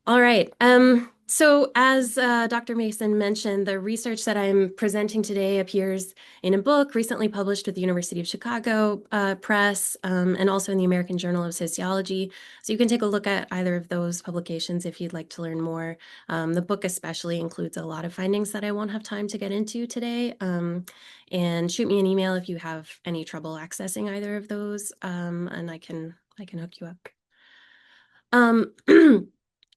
All right. So as Dr. Mason mentioned, the research that I'm presenting today appears in a book recently published with the University of Chicago Press, and also in the American Journal of Sociology. So you can take a look at either of those publications if you'd like to learn more. The book especially includes a lot of findings that I won't have time to get into today. And shoot me an email if you have any trouble accessing either of those, and I can hook you up. Um,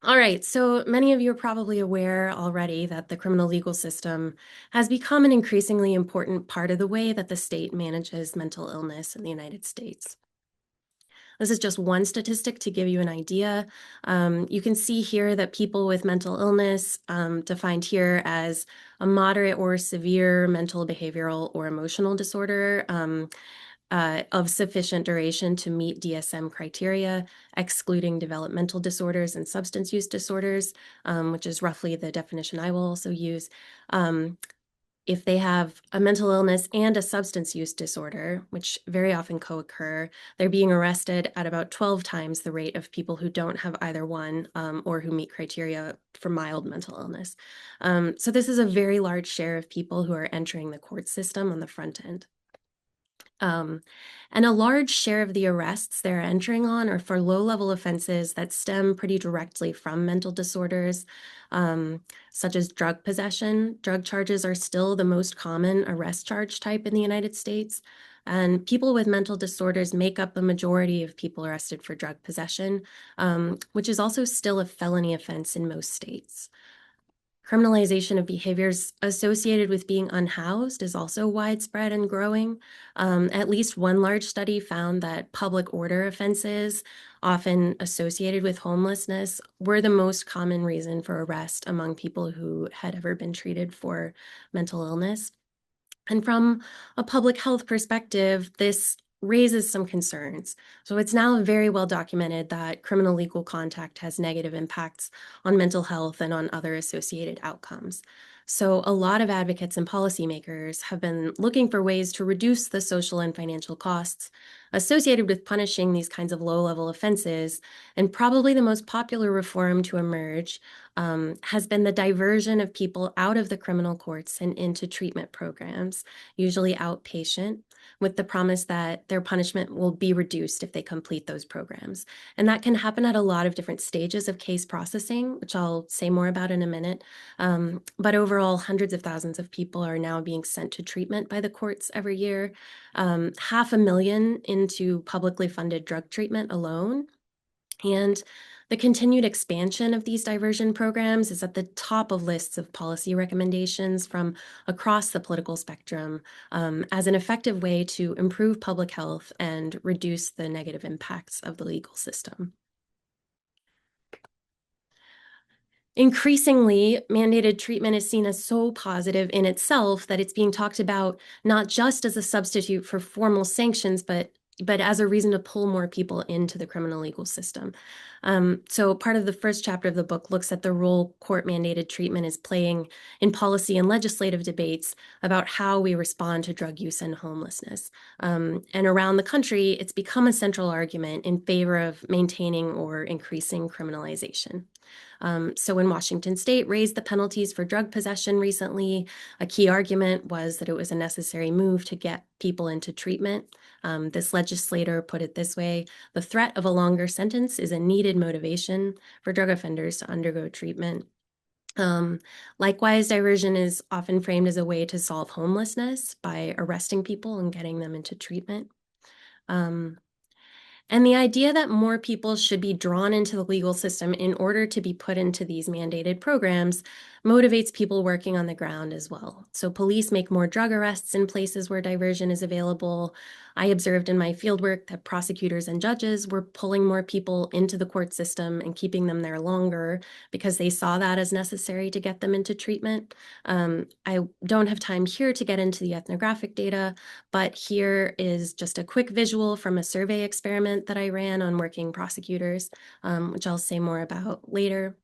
All right, so many of you are probably aware already that the criminal legal system has become an increasingly important part of the way that the state manages mental illness in the United States. This is just one statistic to give you an idea. You can see here that people with mental illness, defined here as a moderate or severe mental, behavioral, or emotional disorder, of sufficient duration to meet DSM criteria, excluding developmental disorders and substance use disorders, which is roughly the definition I will also use. If they have a mental illness and a substance use disorder, which very often co-occur, they're being arrested at about 12 times the rate of people who don't have either one, or who meet criteria for mild mental illness. So this is a very large share of people who are entering the court system on the front end. And a large share of the arrests they're entering on are for low-level offenses that stem pretty directly from mental disorders, such as drug possession. Drug charges are still the most common arrest charge type in the United States, and people with mental disorders make up the majority of people arrested for drug possession, which is also still a felony offense in most states. Criminalization of behaviors associated with being unhoused is also widespread and growing. At least one large study found that public order offenses, often associated with homelessness, were the most common reason for arrest among people who had ever been treated for mental illness. And from a public health perspective, this raises some concerns. So it's now very well documented that criminal legal contact has negative impacts on mental health and on other associated outcomes. So a lot of advocates and policymakers have been looking for ways to reduce the social and financial costs associated with punishing these kinds of low-level offenses. And probably the most popular reform to emerge has been the diversion of people out of the criminal courts and into treatment programs, usually outpatient, with the promise that their punishment will be reduced if they complete those programs. And that can happen at a lot of different stages of case processing, which I'll say more about in a minute. But overall, hundreds of thousands of people are now being sent to treatment by the courts every year, 500,000 into publicly funded drug treatment alone. And the continued expansion of these diversion programs is at the top of lists of policy recommendations from across the political spectrum, as an effective way to improve public health and reduce the negative impacts of the legal system. Increasingly, mandated treatment is seen as so positive in itself that it's being talked about not just as a substitute for formal sanctions, but as a reason to pull more people into the criminal legal system. So part of the first chapter of the book looks at the role court-mandated treatment is playing in policy and legislative debates about how we respond to drug use and homelessness. And around the country, it's become a central argument in favor of maintaining or increasing criminalization. So when Washington State raised the penalties for drug possession recently, a key argument was that it was a necessary move to get people into treatment. This legislator put it this way: the threat of a longer sentence is a needed motivation for drug offenders to undergo treatment. Likewise, diversion is often framed as a way to solve homelessness by arresting people and getting them into treatment. And the idea that more people should be drawn into the legal system in order to be put into these mandated programs motivates people working on the ground as well. So police make more drug arrests in places where diversion is available. I observed in my fieldwork that prosecutors and judges were pulling more people into the court system and keeping them there longer because they saw that as necessary to get them into treatment. I don't have time here to get into the ethnographic data, but here is just a quick visual from a survey experiment that I ran on working prosecutors, which I'll say more about later.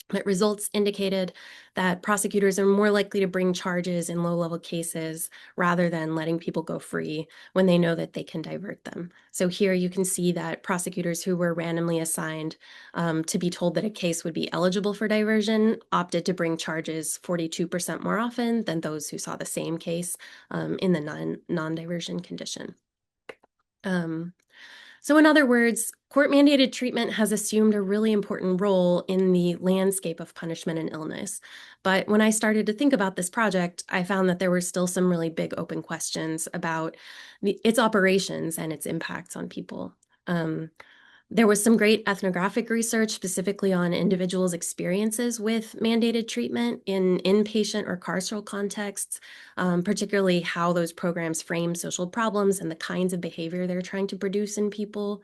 But results indicated that prosecutors are more likely to bring charges in low-level cases rather than letting people go free when they know that they can divert them. So here you can see that prosecutors who were randomly assigned to be told that a case would be eligible for diversion opted to bring charges 42% more often than those who saw the same case in the non-diversion condition. So in other words, court-mandated treatment has assumed a really important role in the landscape of punishment and illness. But when I started to think about this project, I found that there were still some really big open questions about its operations and its impacts on people. There was some great ethnographic research specifically on individuals' experiences with mandated treatment in inpatient or carceral contexts, particularly how those programs frame social problems and the kinds of behavior they're trying to produce in people.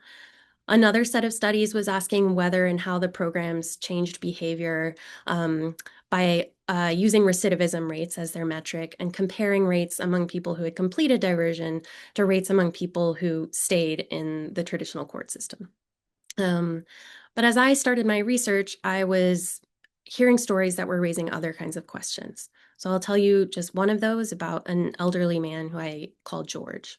Another set of studies was asking whether and how the programs changed behavior by using recidivism rates as their metric and comparing rates among people who had completed diversion to rates among people who stayed in the traditional court system. But as I started my research, I was hearing stories that were raising other kinds of questions. So I'll tell you just one of those about an elderly man who I called George.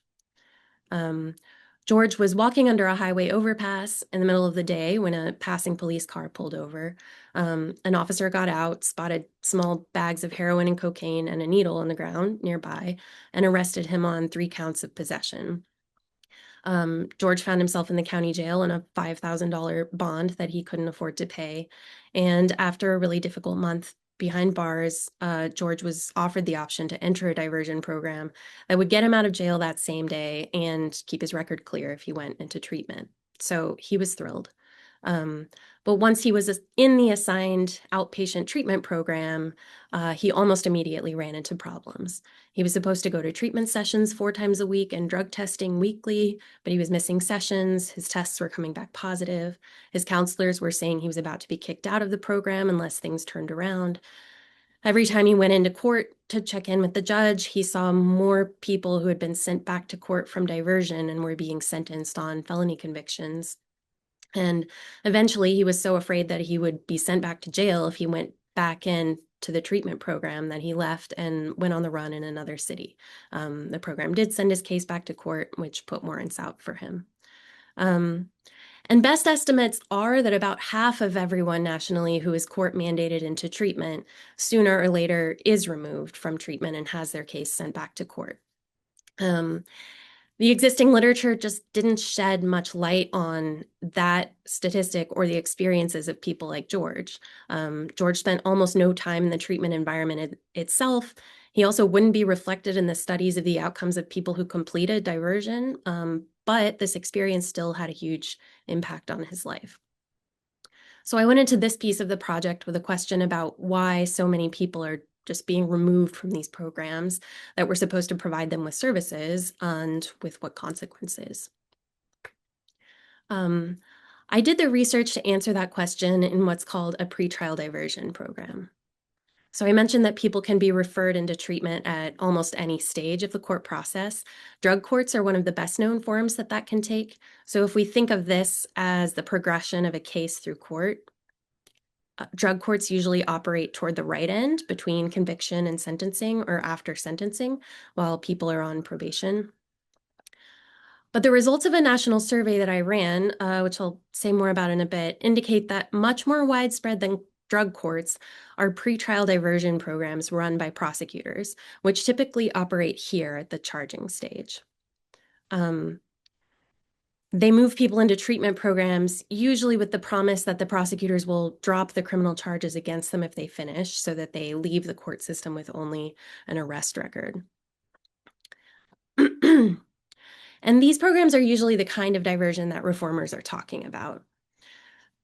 George was walking under a highway overpass in the middle of the day when a passing police car pulled over. An officer got out, spotted small bags of heroin and cocaine and a needle on the ground nearby, and arrested him on 3 counts of possession. George found himself in the county jail on a $5,000 bond that he couldn't afford to pay. And after a really difficult month behind bars, George was offered the option to enter a diversion program that would get him out of jail that same day and keep his record clear if he went into treatment. So he was thrilled. But once he was in the assigned outpatient treatment program, he almost immediately ran into problems. He was supposed to go to treatment sessions 4 times a week and drug testing weekly, but he was missing sessions. His tests were coming back positive. His counselors were saying he was about to be kicked out of the program unless things turned around. Every time he went into court to check in with the judge, he saw more people who had been sent back to court from diversion and were being sentenced on felony convictions. And eventually he was so afraid that he would be sent back to jail if he went back in to the treatment program that he left and went on the run in another city. The program did send his case back to court, which put warrants out for him. And best estimates are that about half of everyone nationally who is court mandated into treatment sooner or later is removed from treatment and has their case sent back to court. The existing literature just didn't shed much light on that statistic or the experiences of people like George. George spent almost no time in the treatment environment itself. He also wouldn't be reflected in the studies of the outcomes of people who completed diversion, but this experience still had a huge impact on his life. So I went into this piece of the project with a question about why so many people are just being removed from these programs that were supposed to provide them with services and with what consequences. I did the research to answer that question in what's called a pretrial diversion program. So I mentioned that people can be referred into treatment at almost any stage of the court process. Drug courts are one of the best known forms that can take. So if we think of this as the progression of a case through court, drug courts usually operate toward the right end between conviction and sentencing or after sentencing while people are on probation. But the results of a national survey that I ran, which I'll say more about in a bit, indicate that much more widespread than drug courts are pretrial diversion programs run by prosecutors, which typically operate here at the charging stage. They move people into treatment programs, usually with the promise that the prosecutors will drop the criminal charges against them if they finish, so that they leave the court system with only an arrest record. And these programs are usually the kind of diversion that reformers are talking about.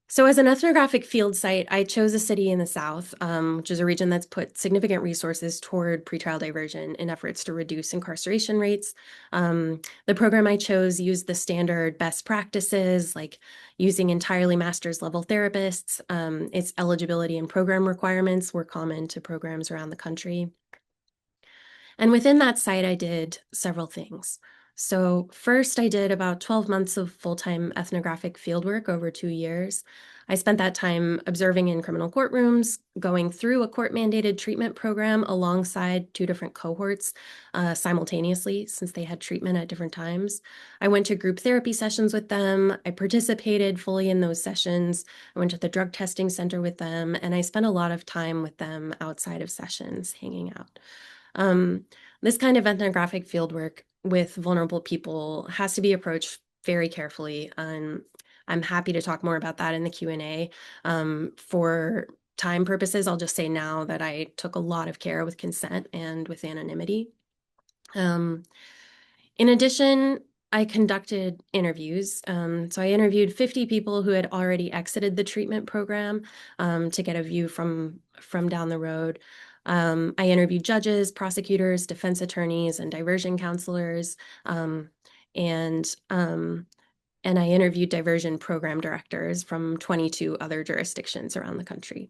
So as an ethnographic field site, I chose a city in the South, which is a region that's put significant resources toward pretrial diversion in efforts to reduce incarceration rates. The program I chose used the standard best practices, like using entirely master's level therapists. Its eligibility and program requirements were common to programs around the country. And within that site, I did several things. So first I did about 12 months of full-time ethnographic fieldwork over 2 years. I spent that time observing in criminal courtrooms, going through a court-mandated treatment program alongside two different cohorts simultaneously, since they had treatment at different times. I went to group therapy sessions with them. I participated fully in those sessions. I went to the drug testing center with them, and I spent a lot of time with them outside of sessions, hanging out. Um, this kind of ethnographic fieldwork with vulnerable people has to be approached very carefully. I'm happy to talk more about that in the Q&A. For time purposes, I'll just say now that I took a lot of care with consent and with anonymity. In addition, I conducted interviews. So I interviewed 50 people who had already exited the treatment program to get a view from down the road. I interviewed judges, prosecutors, defense attorneys, and diversion counselors. Um, and um, and I interviewed diversion program directors from 22 other jurisdictions around the country.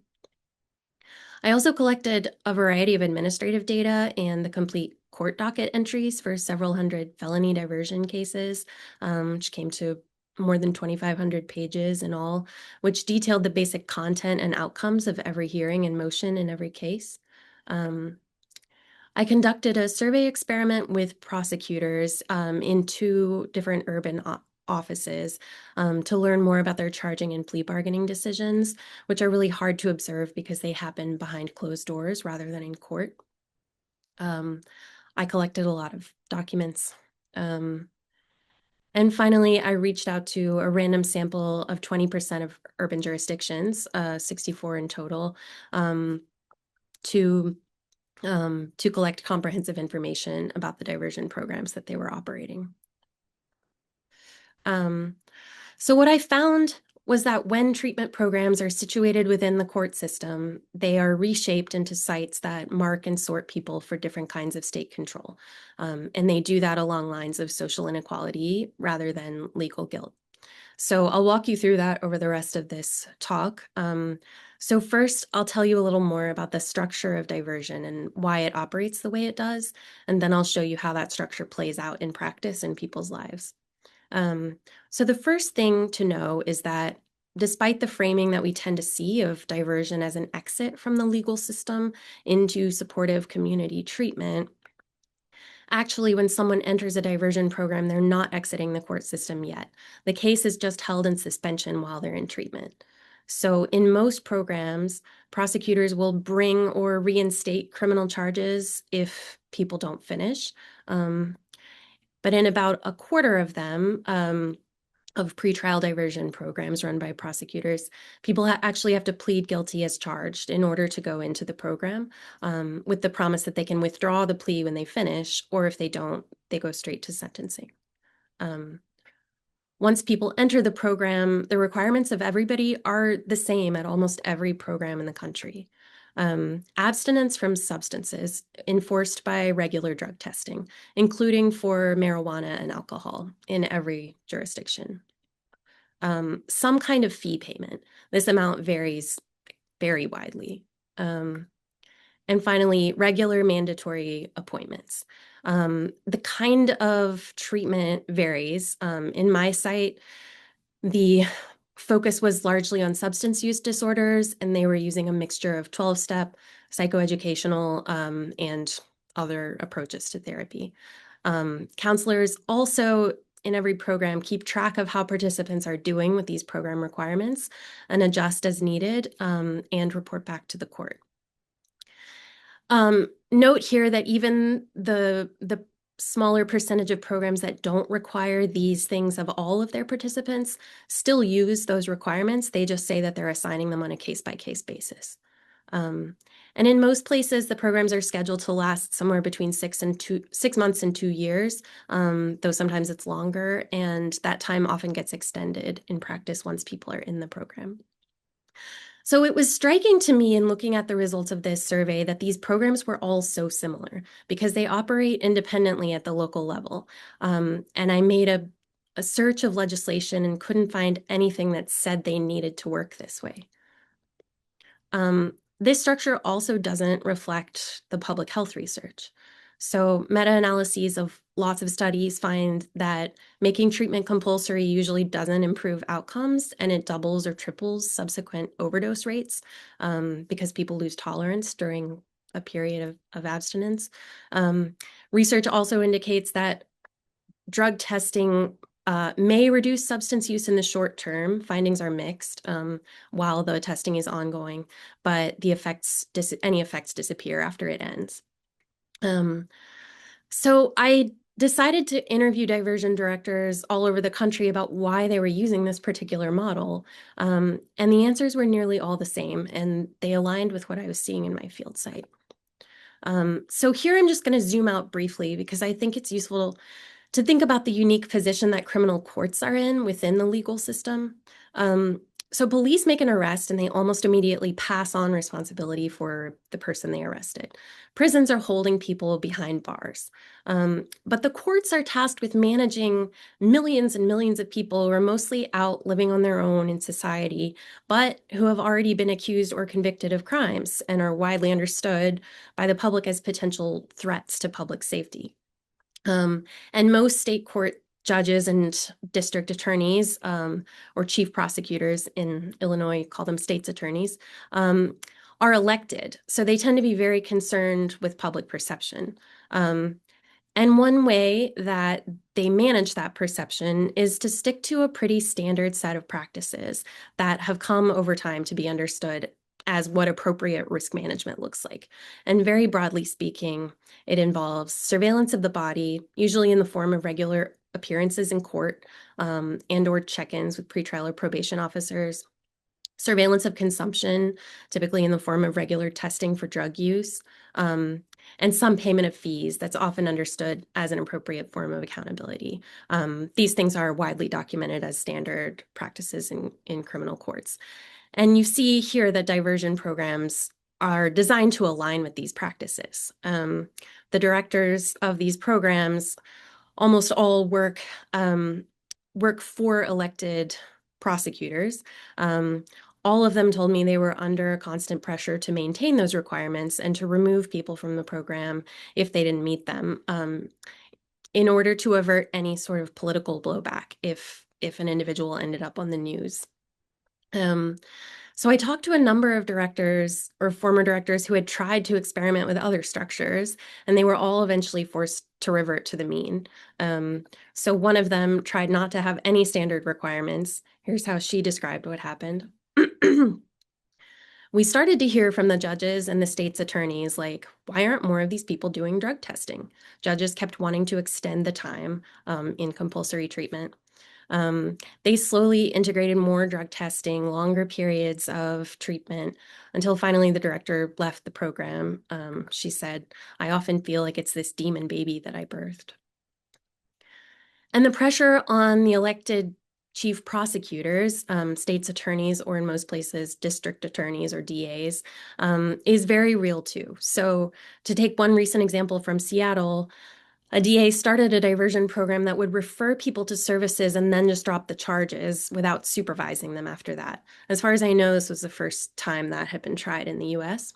I also collected a variety of administrative data and the complete court docket entries for several hundred felony diversion cases, which came to more than 2,500 pages in all, which detailed the basic content and outcomes of every hearing and motion in every case. I conducted a survey experiment with prosecutors in two different urban offices to learn more about their charging and plea bargaining decisions, which are really hard to observe because they happen behind closed doors rather than in court. I collected a lot of documents. And finally, I reached out to a random sample of 20% of urban jurisdictions, 64 in total, to collect comprehensive information about the diversion programs that they were operating. So what I found was that when treatment programs are situated within the court system, they are reshaped into sites that mark and sort people for different kinds of state control. And they do that along lines of social inequality rather than legal guilt. So I'll walk you through that over the rest of this talk. So first, I'll tell you a little more about the structure of diversion and why it operates the way it does, and then I'll show you how that structure plays out in practice in people's lives. So the first thing to know is that despite the framing that we tend to see of diversion as an exit from the legal system into supportive community treatment, actually, when someone enters a diversion program, they're not exiting the court system yet. The case is just held in suspension while they're in treatment. So in most programs, prosecutors will bring or reinstate criminal charges if people don't finish. But in about a quarter of them, of pretrial diversion programs run by prosecutors, people actually have to plead guilty as charged in order to go into the program, with the promise that they can withdraw the plea when they finish, or if they don't, they go straight to sentencing. Once people enter the program, the requirements of everybody are the same at almost every program in the country. Abstinence from substances enforced by regular drug testing, including for marijuana and alcohol in every jurisdiction. Some kind of fee payment. This amount varies very widely. And finally, regular mandatory appointments. The kind of treatment varies. In my site, the focus was largely on substance use disorders, and they were using a mixture of 12-step, psychoeducational, and other approaches to therapy. Counselors also in every program keep track of how participants are doing with these program requirements and adjust as needed, and report back to the court. Note here that even the smaller percentage of programs that don't require these things of all of their participants still use those requirements. They just say that they're assigning them on a case-by-case basis. And in most places, the programs are scheduled to last somewhere between 6 months and 2 years, though sometimes it's longer, and that time often gets extended in practice once people are in the program. So it was striking to me in looking at the results of this survey that these programs were all so similar because they operate independently at the local level. And I made a search of legislation and couldn't find anything that said they needed to work this way. This structure also doesn't reflect the public health research. So meta-analyses of lots of studies find that making treatment compulsory usually doesn't improve outcomes, and it doubles or triples subsequent overdose rates because people lose tolerance during a period of abstinence. Research also indicates that drug testing may reduce substance use in the short term. Findings are mixed while the testing is ongoing, but any effects disappear after it ends. So I decided to interview diversion directors all over the country about why they were using this particular model. And the answers were nearly all the same, and they aligned with what I was seeing in my field site. So here I'm just going to zoom out briefly because I think it's useful to think about the unique position that criminal courts are in within the legal system. So police make an arrest and they almost immediately pass on responsibility for the person they arrested. Prisons are holding people behind bars. But the courts are tasked with managing millions and millions of people who are mostly out living on their own in society, but who have already been accused or convicted of crimes and are widely understood by the public as potential threats to public safety. And most state court judges and district attorneys, or chief prosecutors in Illinois, call them state's attorneys, are elected. So they tend to be very concerned with public perception. And one way that they manage that perception is to stick to a pretty standard set of practices that have come over time to be understood as what appropriate risk management looks like. And very broadly speaking, it involves surveillance of the body, usually in the form of regular appearances in court and/or check-ins with pretrial or probation officers, surveillance of consumption, typically in the form of regular testing for drug use, and some payment of fees that's often understood as an appropriate form of accountability. These things are widely documented as standard practices in criminal courts. And you see here that diversion programs are designed to align with these practices. The directors of these programs almost all work for elected prosecutors. All of them told me they were under constant pressure to maintain those requirements and to remove people from the program if they didn't meet them, in order to avert any sort of political blowback if an individual ended up on the news. So I talked to a number of directors or former directors who had tried to experiment with other structures, and they were all eventually forced to revert to the mean. So one of them tried not to have any standard requirements. Here's how she described what happened. We started to hear from the judges and the state's attorneys, like, why aren't more of these people doing drug testing? Judges kept wanting to extend the time in compulsory treatment. They slowly integrated more drug testing, longer periods of treatment, until finally the director left the program. She said, I often feel like it's this demon baby that I birthed. And the pressure on the elected chief prosecutors, state's attorneys, or in most places, district attorneys or DAs, is very real too. So to take one recent example from Seattle, a DA started a diversion program that would refer people to services and then just drop the charges without supervising them after that. As far as I know, this was the first time that had been tried in the US.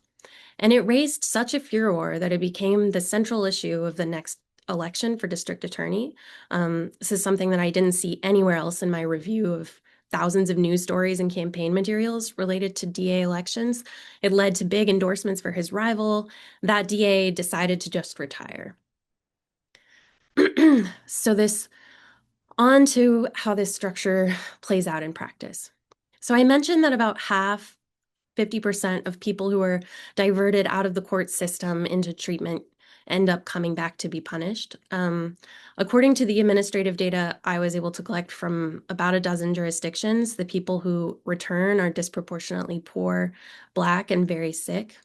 And it raised such a furor that it became the central issue of the next election for district attorney. This is something that I didn't see anywhere else in my review of thousands of news stories and campaign materials related to DA elections. It led to big endorsements for his rival. That DA decided to just retire. So on to how this structure plays out in practice. So I mentioned that about half, 50% of people who are diverted out of the court system into treatment end up coming back to be punished. According to the administrative data I was able to collect from about a dozen jurisdictions, the people who return are disproportionately poor, Black, and very sick.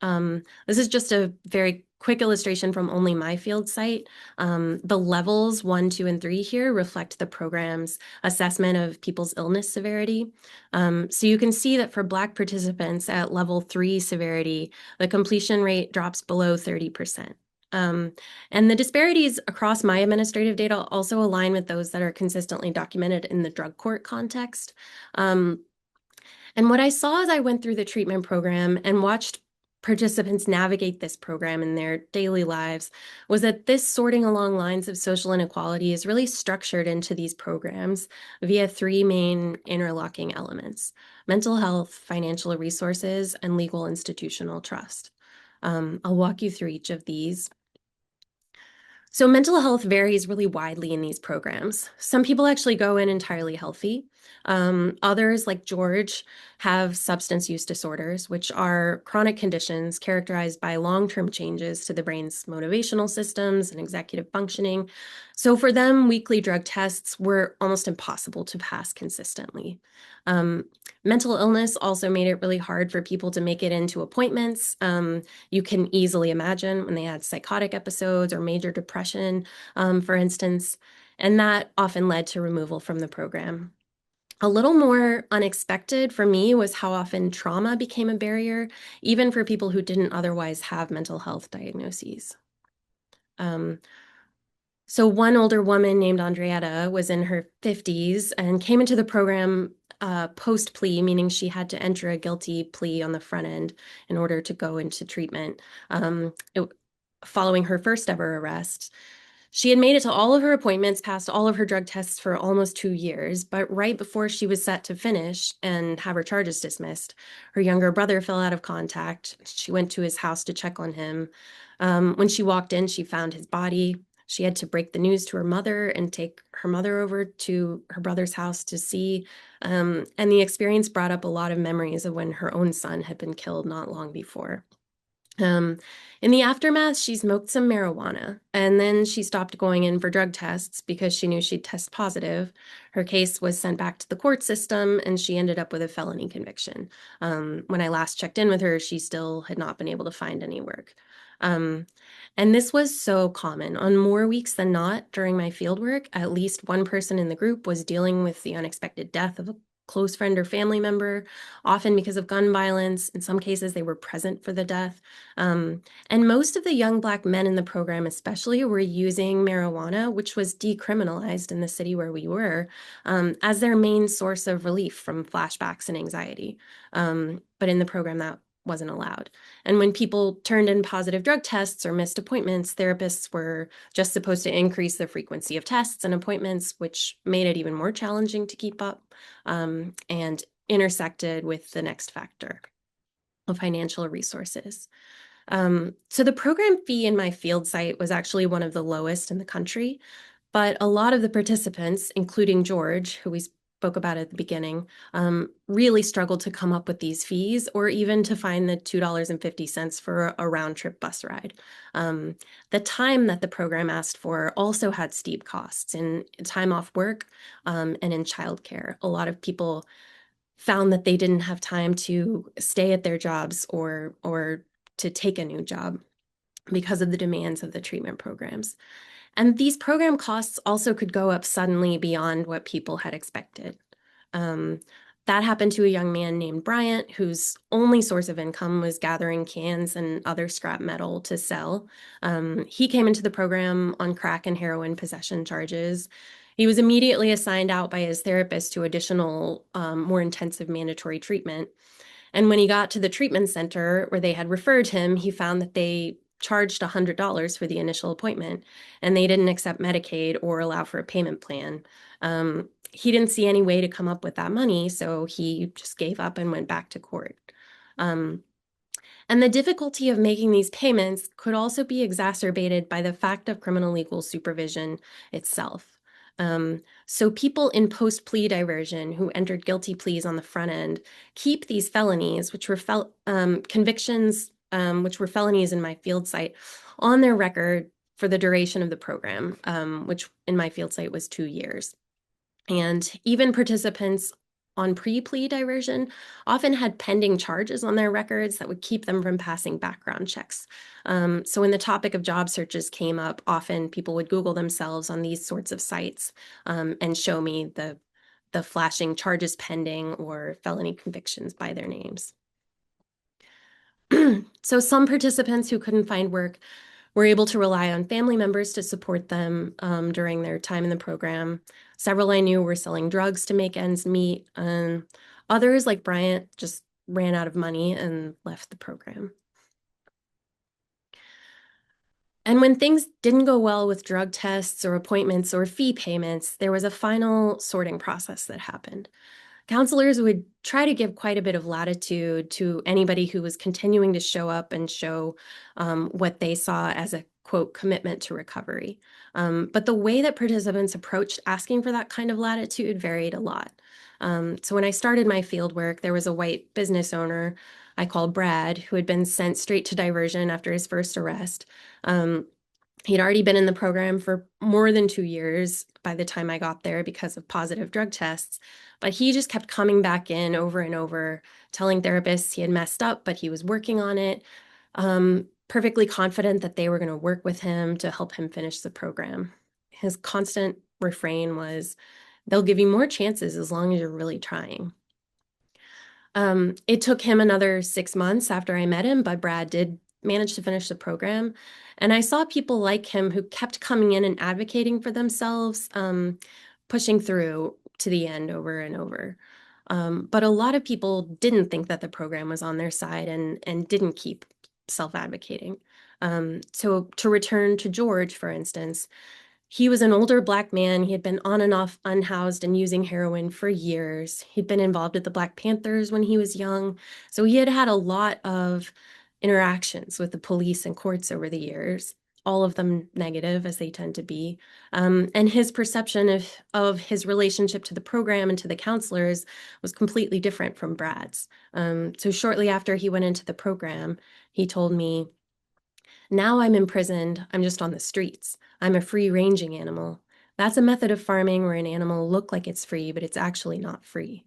This is just a very quick illustration from only my field site. The levels 1, 2, and 3 here reflect the program's assessment of people's illness severity. So you can see that for Black participants at level 3 severity, the completion rate drops below 30%. And the disparities across my administrative data also align with those that are consistently documented in the drug court context. And what I saw as I went through the treatment program and watched participants navigate this program in their daily lives was that this sorting along lines of social inequality is really structured into these programs via three main interlocking elements: mental health, financial resources, and legal institutional trust. I'll walk you through each of these. So mental health varies really widely in these programs. Some people actually go in entirely healthy. Others, like George, have substance use disorders, which are chronic conditions characterized by long-term changes to the brain's motivational systems and executive functioning. So for them, weekly drug tests were almost impossible to pass consistently. Um, Mental illness also made it really hard for people to make it into appointments. You can easily imagine when they had psychotic episodes or major depression, for instance, and that often led to removal from the program. A little more unexpected for me was how often trauma became a barrier, even for people who didn't otherwise have mental health diagnoses. Um, so one older woman named Andrietta was in her 50s and came into the program post-plea, meaning she had to enter a guilty plea on the front end in order to go into treatment. Following her first ever arrest, she had made it to all of her appointments, passed all of her drug tests for almost 2 years, but right before she was set to finish and have her charges dismissed, her younger brother fell out of contact. She went to his house to check on him. When she walked in, she found his body. She had to break the news to her mother and take her mother over to her brother's house to see. And the experience brought up a lot of memories of when her own son had been killed not long before. Um, in the aftermath, she smoked some marijuana, and then she stopped going in for drug tests because she knew she'd test positive. Her case was sent back to the court system, and she ended up with a felony conviction. When I last checked in with her, she still had not been able to find any work. Um, and this was so common. On more weeks than not, during my fieldwork, at least one person in the group was dealing with the unexpected death of a close friend or family member, often because of gun violence. In some cases, they were present for the death. And most of the young Black men in the program, especially, were using marijuana, which was decriminalized in the city where we were, as their main source of relief from flashbacks and anxiety. But in the program, that wasn't allowed. And when people turned in positive drug tests or missed appointments, therapists were just supposed to increase the frequency of tests and appointments, which made it even more challenging to keep up, and intersected with the next factor of financial resources. So the program fee in my field site was actually one of the lowest in the country, but a lot of the participants, including George, who we spoke about at the beginning, really struggled to come up with these fees or even to find the $2.50 for a round trip bus ride. The time that the program asked for also had steep costs in time off work, and in childcare. A lot of people found that they didn't have time to stay at their jobs or to take a new job because of the demands of the treatment programs. And these program costs also could go up suddenly beyond what people had expected. Um, that happened to a young man named Bryant, whose only source of income was gathering cans and other scrap metal to sell. He came into the program on crack and heroin possession charges. He was immediately assigned out by his therapist to additional, more intensive mandatory treatment. And when he got to the treatment center where they had referred him, he found that they charged $100 for the initial appointment, and they didn't accept Medicaid or allow for a payment plan. He didn't see any way to come up with that money, so he just gave up and went back to court. And the difficulty of making these payments could also be exacerbated by the fact of criminal legal supervision itself. So people in post-plea diversion who entered guilty pleas on the front end keep these felonies, which were convictions, which were felonies in my field site, on their record for the duration of the program, which in my field site was 2 years. And even participants on pre-plea diversion often had pending charges on their records that would keep them from passing background checks. So when the topic of job searches came up, often people would Google themselves on these sorts of sites, and show me the flashing charges pending or felony convictions by their names. So some participants who couldn't find work were able to rely on family members to support them during their time in the program. Several I knew were selling drugs to make ends meet. Others, like Bryant, just ran out of money and left the program. And when things didn't go well with drug tests or appointments or fee payments, there was a final sorting process that happened. Counselors would try to give quite a bit of latitude to anybody who was continuing to show up and show what they saw as a quote commitment to recovery. But the way that participants approached asking for that kind of latitude varied a lot. So when I started my field work, there was a white business owner I called Brad who had been sent straight to diversion after his first arrest. Um, He'd already been in the program for more than 2 years by the time I got there because of positive drug tests. But he just kept coming back in over and over, telling therapists he had messed up, but he was working on it, perfectly confident that they were going to work with him to help him finish the program. His constant refrain was, they'll give you more chances as long as you're really trying. It took him another 6 months after I met him, but Brad did manage to finish the program. And I saw people like him who kept coming in and advocating for themselves, pushing through to the end over and over. But a lot of people didn't think that the program was on their side and didn't keep self-advocating. So to return to George, for instance, he was an older Black man. He had been on and off unhoused and using heroin for years. He'd been involved with the Black Panthers when he was young. So he had had a lot of interactions with the police and courts over the years, all of them negative, as they tend to be. And his perception of his relationship to the program and to the counselors was completely different from Brad's. So shortly after he went into the program, he told me, now I'm imprisoned, I'm just on the streets. I'm a free-ranging animal. That's a method of farming where an animal look like it's free, but it's actually not free.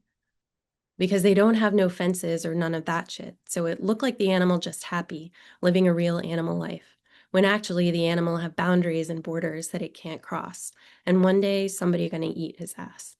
Because they don't have no fences or none of that shit. So it looked like the animal just happy, living a real animal life, when actually the animal have boundaries and borders that it can't cross. And one day somebody gonna eat his ass.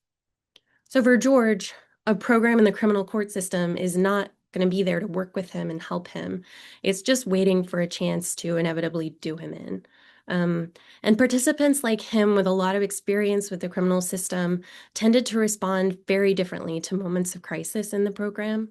So for George, a program in the criminal court system is not going to be there to work with him and help him. It's just waiting for a chance to inevitably do him in. And participants like him with a lot of experience with the criminal system tended to respond very differently to moments of crisis in the program.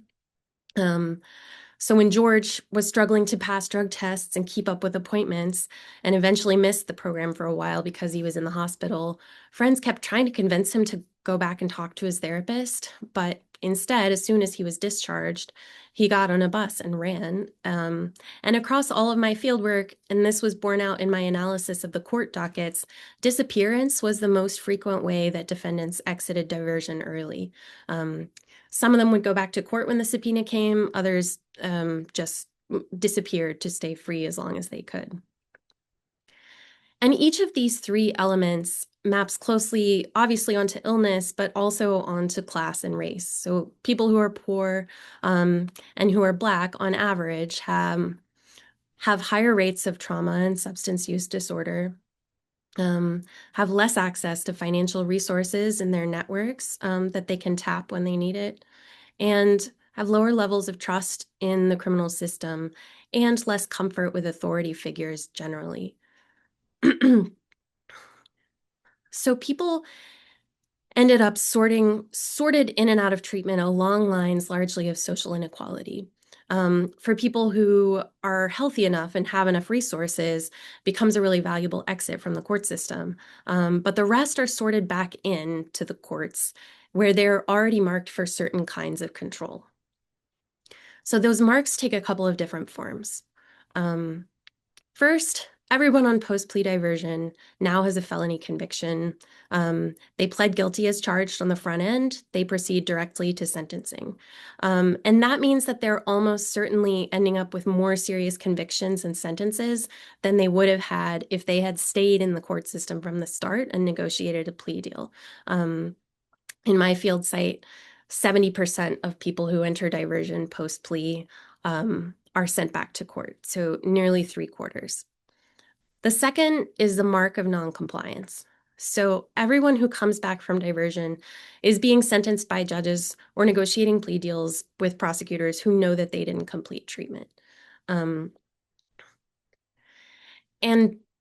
So when George was struggling to pass drug tests and keep up with appointments and eventually missed the program for a while because he was in the hospital, friends kept trying to convince him to go back and talk to his therapist. But instead, as soon as he was discharged, he got on a bus and ran. And across all of my fieldwork, and this was borne out in my analysis of the court dockets, disappearance was the most frequent way that defendants exited diversion early. Some of them would go back to court when the subpoena came, others just disappeared to stay free as long as they could. And each of these three elements maps closely, obviously, onto illness, but also onto class and race. So people who are poor and who are Black, on average, have higher rates of trauma and substance use disorder, have less access to financial resources in their networks that they can tap when they need it, and have lower levels of trust in the criminal system and less comfort with authority figures generally. So people ended up sorted in and out of treatment along lines largely of social inequality. For people who are healthy enough and have enough resources, becomes a really valuable exit from the court system. But the rest are sorted back in to the courts where they're already marked for certain kinds of control. So those marks take a couple of different forms. First, everyone on post-plea diversion now has a felony conviction. They pled guilty as charged on the front end. They proceed directly to sentencing. And that means that they're almost certainly ending up with more serious convictions and sentences than they would have had if they had stayed in the court system from the start and negotiated a plea deal. In my field site, 70% of people who enter diversion post-plea are sent back to court, so nearly 3/4. The second is the mark of noncompliance. So everyone who comes back from diversion is being sentenced by judges or negotiating plea deals with prosecutors who know that they didn't complete treatment. And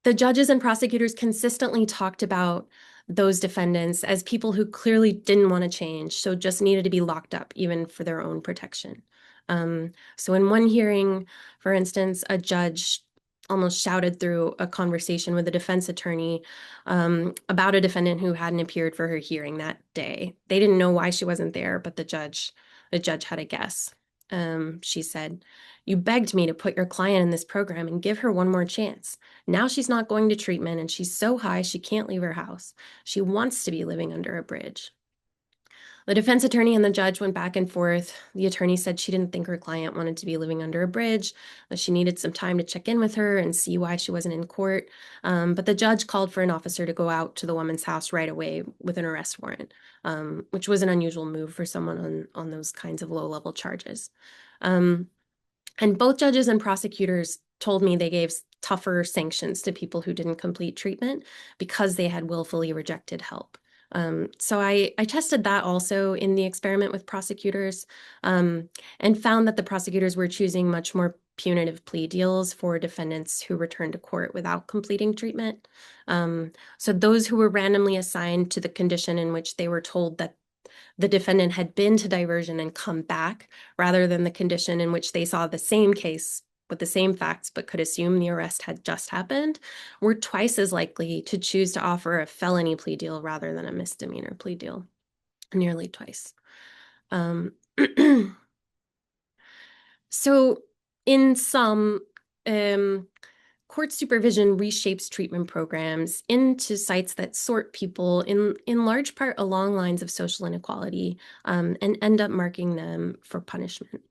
the judges and prosecutors consistently talked about those defendants as people who clearly didn't want to change, so just needed to be locked up, even for their own protection. So in one hearing, for instance, a judge almost shouted through a conversation with a defense attorney about a defendant who hadn't appeared for her hearing that day. They didn't know why she wasn't there, but the judge had a guess. She said, "You begged me to put your client in this program and give her one more chance. Now she's not going to treatment and she's so high she can't leave her house. She wants to be living under a bridge." The defense attorney and the judge went back and forth. The attorney said she didn't think her client wanted to be living under a bridge, that she needed some time to check in with her and see why she wasn't in court. But the judge called for an officer to go out to the woman's house right away with an arrest warrant, which was an unusual move for someone on those kinds of low-level charges. And both judges and prosecutors told me they gave tougher sanctions to people who didn't complete treatment because they had willfully rejected help. So I tested that also in the experiment with prosecutors, and found that the prosecutors were choosing much more punitive plea deals for defendants who returned to court without completing treatment. So those who were randomly assigned to the condition in which they were told that the defendant had been to diversion and come back, rather than the condition in which they saw the same case with the same facts but could assume the arrest had just happened, were twice as likely to choose to offer a felony plea deal rather than a misdemeanor plea deal, nearly twice. So in sum, court supervision reshapes treatment programs into sites that sort people in large part along lines of social inequality, and end up marking them for punishment.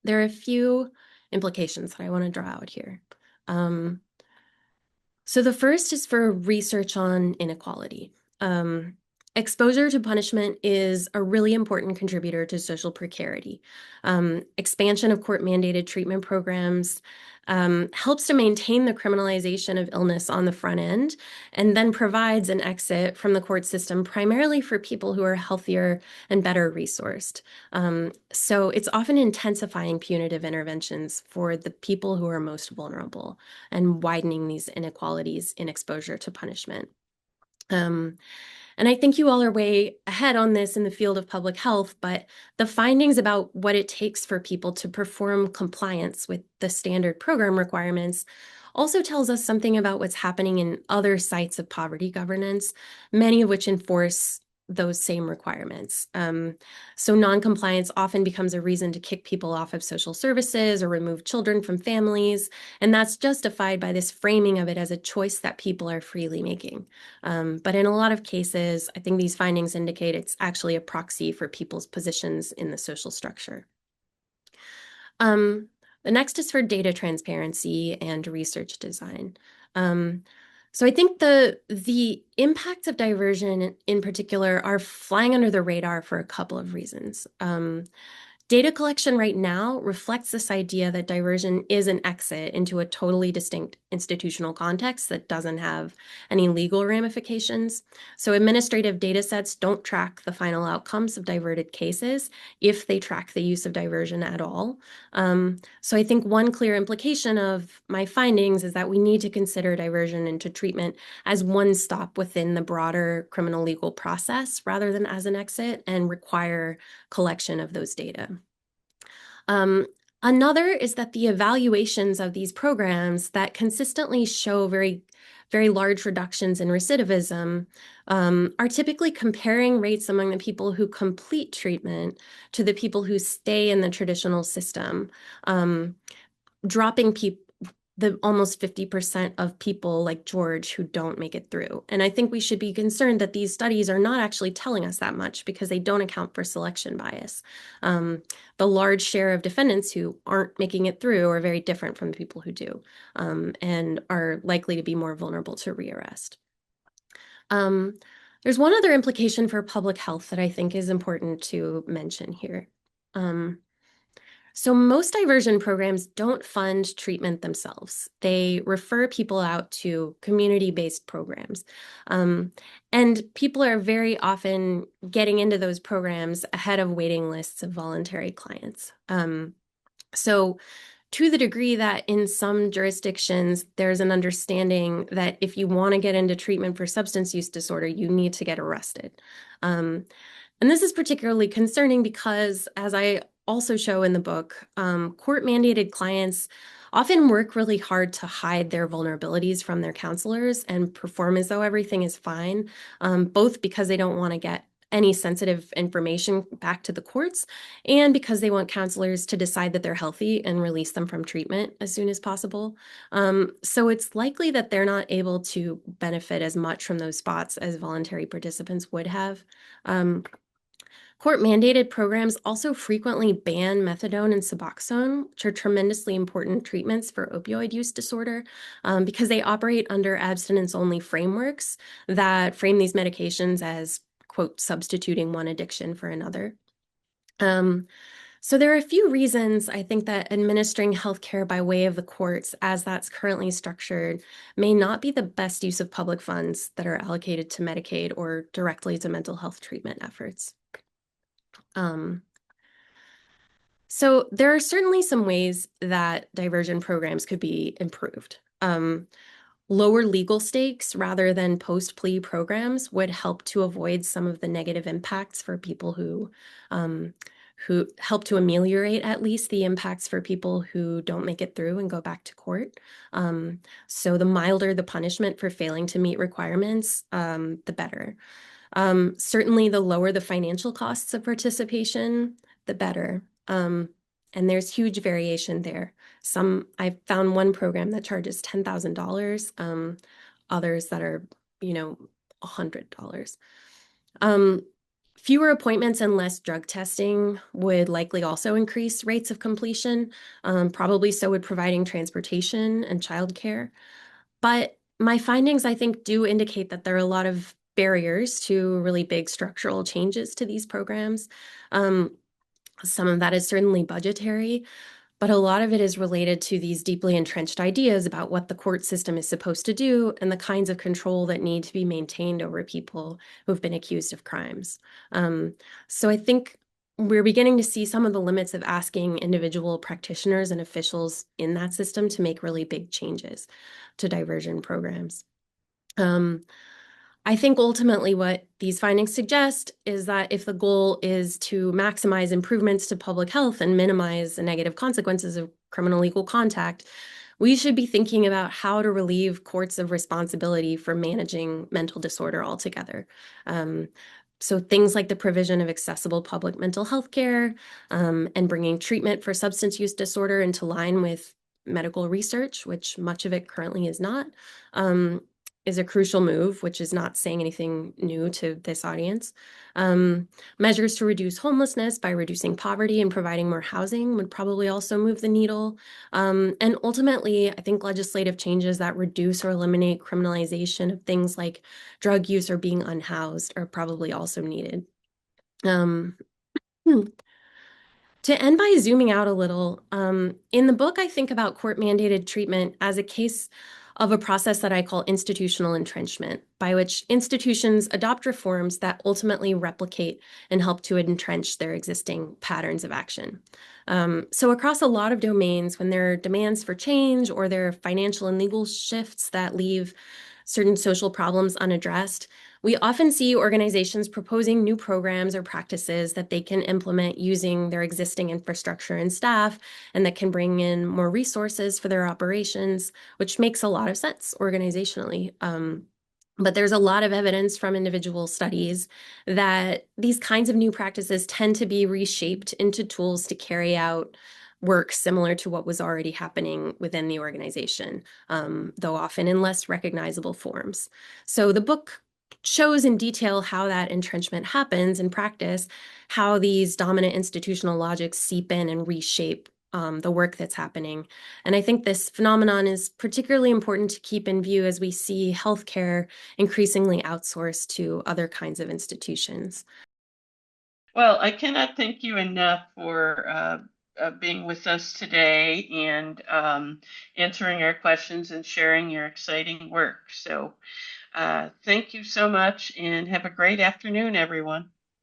There are a few implications that I want to draw out here. So the first is for research on inequality. Exposure to punishment is a really important contributor to social precarity. Expansion of court-mandated treatment programs helps to maintain the criminalization of illness on the front end, and then provides an exit from the court system primarily for people who are healthier and better resourced. So it's often intensifying punitive interventions for the people who are most vulnerable and widening these inequalities in exposure to punishment. And I think you all are way ahead on this in the field of public health, but the findings about what it takes for people to perform compliance with the standard program requirements also tells us something about what's happening in other sites of poverty governance, many of which enforce those same requirements. So noncompliance often becomes a reason to kick people off of social services or remove children from families, and that's justified by this framing of it as a choice that people are freely making. But in a lot of cases, I think these findings indicate it's actually a proxy for people's positions in the social structure. The next is for data transparency and research design. So I think the impacts of diversion in particular are flying under the radar for a couple of reasons. Data collection right now reflects this idea that diversion is an exit into a totally distinct institutional context that doesn't have any legal ramifications. So administrative data sets don't track the final outcomes of diverted cases if they track the use of diversion at all. So I think one clear implication of my findings is that we need to consider diversion into treatment as one stop within the broader criminal legal process rather than as an exit, and require collection of those data. Another is that the evaluations of these programs that consistently show very large reductions in recidivism are typically comparing rates among the people who complete treatment to the people who stay in the traditional system, dropping the almost 50% of people like George who don't make it through. And I think we should be concerned that these studies are not actually telling us that much because they don't account for selection bias. The large share of defendants who aren't making it through are very different from the people who do, and are likely to be more vulnerable to rearrest. There's one other implication for public health that I think is important to mention here. So most diversion programs don't fund treatment themselves. They refer people out to community-based programs. And people are very often getting into those programs ahead of waiting lists of voluntary clients. So to the degree that in some jurisdictions, there's an understanding that if you want to get into treatment for substance use disorder, you need to get arrested. And this is particularly concerning because, as I also show in the book, court-mandated clients often work really hard to hide their vulnerabilities from their counselors and perform as though everything is fine, both because they don't want to get any sensitive information back to the courts and because they want counselors to decide that they're healthy and release them from treatment as soon as possible. So it's likely that they're not able to benefit as much from those spots as voluntary participants would have. Um, Court-mandated programs also frequently ban methadone and Suboxone, which are tremendously important treatments for opioid use disorder, because they operate under abstinence-only frameworks that frame these medications as, quote, substituting one addiction for another. So there are a few reasons I think that administering healthcare by way of the courts, as that's currently structured, may not be the best use of public funds that are allocated to Medicaid or directly to mental health treatment efforts. So there are certainly some ways that diversion programs could be improved. Lower legal stakes rather than post-plea programs would help to avoid some of the negative impacts for people who help to ameliorate at least the impacts for people who don't make it through and go back to court. So the milder the punishment for failing to meet requirements, the better. Certainly, the lower the financial costs of participation, the better. And there's huge variation there. I found one program that charges $10,000, others that are, $100. Fewer appointments and less drug testing would likely also increase rates of completion. Probably so would providing transportation and childcare. But my findings, I think, do indicate that there are a lot of barriers to really big structural changes to these programs. Some of that is certainly budgetary, but a lot of it is related to these deeply entrenched ideas about what the court system is supposed to do and the kinds of control that need to be maintained over people who've been accused of crimes. So I think we're beginning to see some of the limits of asking individual practitioners and officials in that system to make really big changes to diversion programs. I think ultimately what these findings suggest is that if the goal is to maximize improvements to public health and minimize the negative consequences of criminal legal contact, we should be thinking about how to relieve courts of responsibility for managing mental disorder altogether. So things like the provision of accessible public mental health care and bringing treatment for substance use disorder into line with medical research, which much of it currently is not, is a crucial move, which is not saying anything new to this audience. Measures to reduce homelessness by reducing poverty and providing more housing would probably also move the needle. And ultimately, I think legislative changes that reduce or eliminate criminalization of things like drug use or being unhoused are probably also needed. Um, To end by zooming out a little, in the book, I think about court-mandated treatment as a case of a process that I call institutional entrenchment, by which institutions adopt reforms that ultimately replicate and help to entrench their existing patterns of action. So across a lot of domains, when there are demands for change or there are financial and legal shifts that leave certain social problems unaddressed, we often see organizations proposing new programs or practices that they can implement using their existing infrastructure and staff, and that can bring in more resources for their operations, which makes a lot of sense organizationally. But there's a lot of evidence from individual studies that these kinds of new practices tend to be reshaped into tools to carry out work similar to what was already happening within the organization, though often in less recognizable forms. So the book shows in detail how that entrenchment happens in practice, how these dominant institutional logics seep in and reshape the work that's happening. And I think this phenomenon is particularly important to keep in view as we see healthcare increasingly outsourced to other kinds of institutions. Well, I cannot thank you enough for being with us today and answering our questions and sharing your exciting work. So thank you so much and have a great afternoon, everyone.